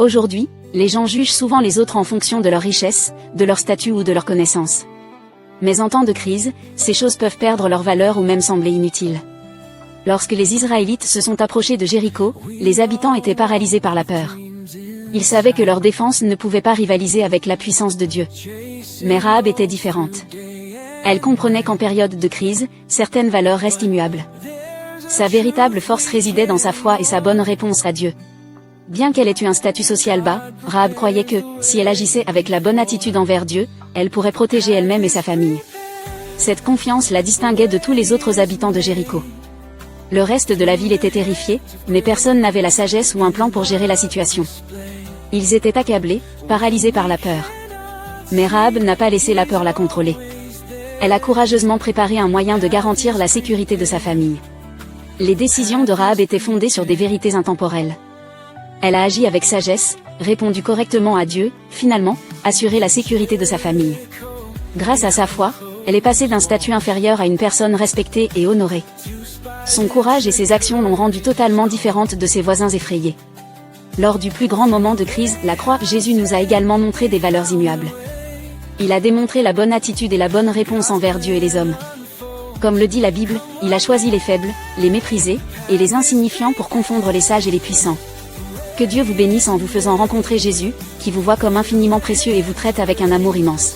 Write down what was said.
Aujourd'hui, les gens jugent souvent les autres en fonction de leur richesse, de leur statut ou de leur connaissance. Mais en temps de crise, ces choses peuvent perdre leur valeur ou même sembler inutiles. Lorsque les Israélites se sont approchés de Jéricho, les habitants étaient paralysés par la peur. Ils savaient que leur défense ne pouvait pas rivaliser avec la puissance de Dieu. Mais Rahab était différente. Elle comprenait qu'en période de crise, certaines valeurs restent immuables. Sa véritable force résidait dans sa foi et sa bonne réponse à Dieu. Bien qu'elle ait eu un statut social bas, Rahab croyait que, si elle agissait avec la bonne attitude envers Dieu, elle pourrait protéger elle-même et sa famille. Cette confiance la distinguait de tous les autres habitants de Jéricho. Le reste de la ville était terrifié, mais personne n'avait la sagesse ou un plan pour gérer la situation. Ils étaient accablés, paralysés par la peur. Mais Rahab n'a pas laissé la peur la contrôler. Elle a courageusement préparé un moyen de garantir la sécurité de sa famille. Les décisions de Rahab étaient fondées sur des vérités intemporelles. Elle a agi avec sagesse, répondu correctement à Dieu, finalement, assuré la sécurité de sa famille. Grâce à sa foi, elle est passée d'un statut inférieur à une personne respectée et honorée. Son courage et ses actions l'ont rendue totalement différente de ses voisins effrayés. Lors du plus grand moment de crise, la croix, Jésus nous a également montré des valeurs immuables. Il a démontré la bonne attitude et la bonne réponse envers Dieu et les hommes. Comme le dit la Bible, il a choisi les faibles, les méprisés, et les insignifiants pour confondre les sages et les puissants. Que Dieu vous bénisse en vous faisant rencontrer Jésus, qui vous voit comme infiniment précieux et vous traite avec un amour immense.